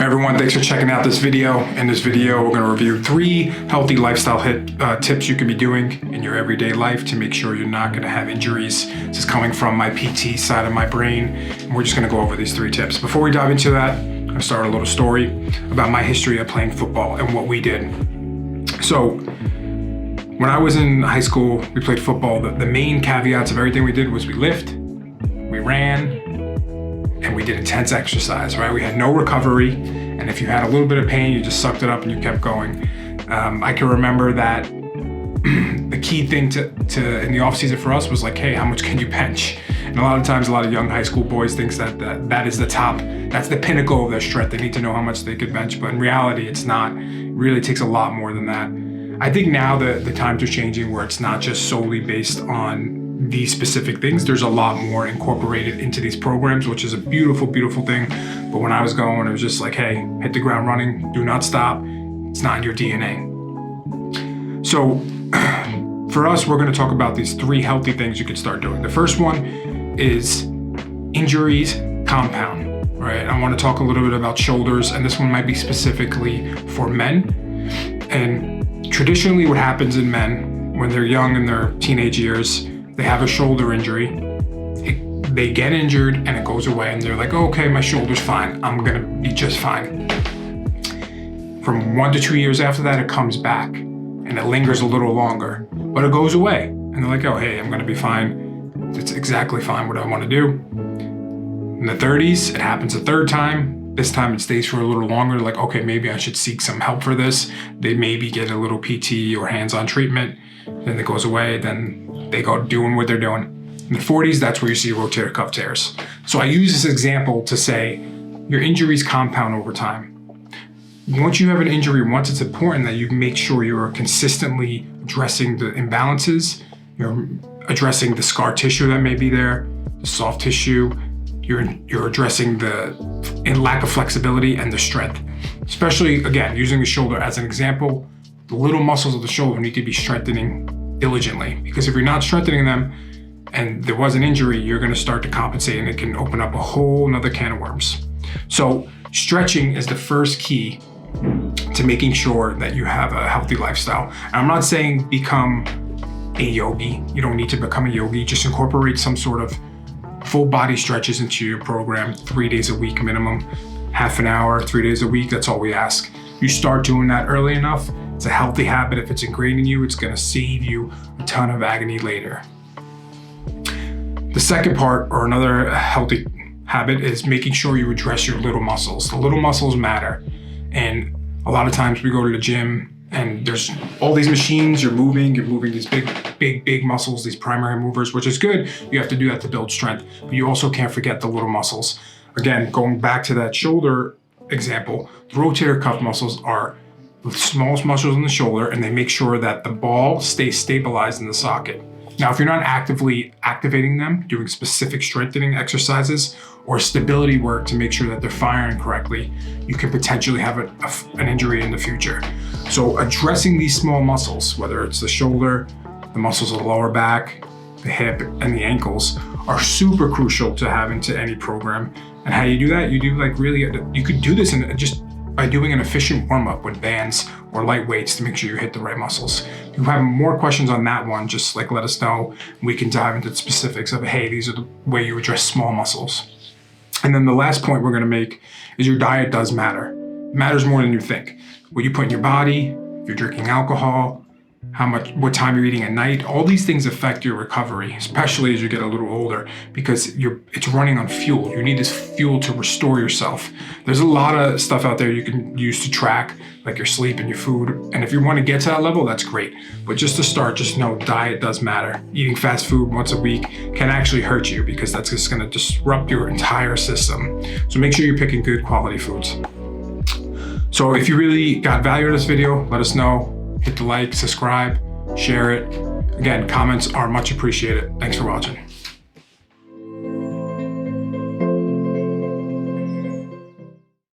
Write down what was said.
everyone, thanks for checking out this video. In this video, we're gonna review 3 healthy lifestyle tips you can be doing in your everyday life to make sure you're not gonna have injuries. This is coming from my PT side of my brain, and we're just gonna go over these 3 tips. Before we dive into that, I'm gonna start a little story about my history of playing football and what we did. So, when I was in high school, we played football. The main caveats of everything we did was we lift, we ran, and we did intense exercise, right? We had no recovery, and if you had a little bit of pain, you just sucked it up and you kept going. I can remember that the key thing to in the off season for us was like, hey, how much can you bench? And a lot of times, a lot of young high school boys thinks that is the top, that's the pinnacle of their strength. They need to know how much they could bench, but in reality, it's not. It really takes a lot more than that. I think now the times are changing where it's not just solely based on these specific things. There's a lot more incorporated into these programs, which is a beautiful, beautiful thing. But when I was going, it was just like, hey, hit the ground running, do not stop. It's not in your DNA. So for us, we're gonna talk about these 3 healthy things you can start doing. The first one is injuries compound, right? I wanna talk a little bit about shoulders, and this one might be specifically for men. And traditionally what happens in men when they're young in their teenage years, they have a shoulder injury, they get injured and it goes away and they're like, oh, okay, my shoulder's fine, I'm gonna be just fine. From 1 to 2 years after that, it comes back and it lingers a little longer, but it goes away. And they're like, oh, hey, I'm gonna be fine. It's exactly fine what I wanna do. In the 30s, it happens a 3rd time. This time it stays for a little longer. Like, okay, maybe I should seek some help for this. They maybe get a little PT or hands-on treatment, then it goes away, then they go doing what they're doing. In the 40s, that's where you see rotator cuff tears. So I use this example to say your injuries compound over time. Once you have an injury, once it's important that you make sure you're consistently addressing the imbalances, you're addressing the scar tissue that may be there, the soft tissue, you're addressing the lack of flexibility and the strength. Especially, again, using the shoulder as an example, the little muscles of the shoulder need to be strengthening diligently, because if you're not strengthening them and there was an injury, you're going to start to compensate and it can open up a whole nother can of worms. So stretching is the first key to making sure that you have a healthy lifestyle. And I'm not saying become a yogi. You don't need to become a yogi. Just incorporate some sort of full body stretches into your program, 3 days a week minimum, half an hour, 3 days a week. That's all we ask. You start doing that early enough. It's a healthy habit. If it's ingrained in you, it's gonna save you a ton of agony later. The second part, or another healthy habit, is making sure you address your little muscles. The little muscles matter. And a lot of times we go to the gym and there's all these machines, you're moving these big muscles, these primary movers, which is good. You have to do that to build strength, but you also can't forget the little muscles. Again, going back to that shoulder example, the rotator cuff muscles are the smallest muscles in the shoulder, and they make sure that the ball stays stabilized in the socket. Now, if you're not actively activating them, doing specific strengthening exercises or stability work to make sure that they're firing correctly, you could potentially have an injury in the future. So addressing these small muscles, whether it's the shoulder, the muscles of the lower back, the hip, and the ankles, are super crucial to have into any program. And how you do that, you could do this in just by doing an efficient warm-up with bands or light weights to make sure you hit the right muscles. If you have more questions on that one, just let us know. We can dive into the specifics of, hey, these are the way you address small muscles. And then the last point we're gonna make is your diet does matter. It matters more than you think. What you put in your body, if you're drinking alcohol, what time you're eating at night, all these things affect your recovery, especially as you get a little older, because it's running on fuel. You need this fuel to restore yourself. There's a lot of stuff out there you can use to track, like your sleep and your food. And if you want to get to that level, that's great. But just to start, just know diet does matter. Eating fast food once a week can actually hurt you, because that's just going to disrupt your entire system. So make sure you're picking good quality foods. So if you really got value in this video, let us know. Hit the like, subscribe, share it. Again, comments are much appreciated. Thanks for watching.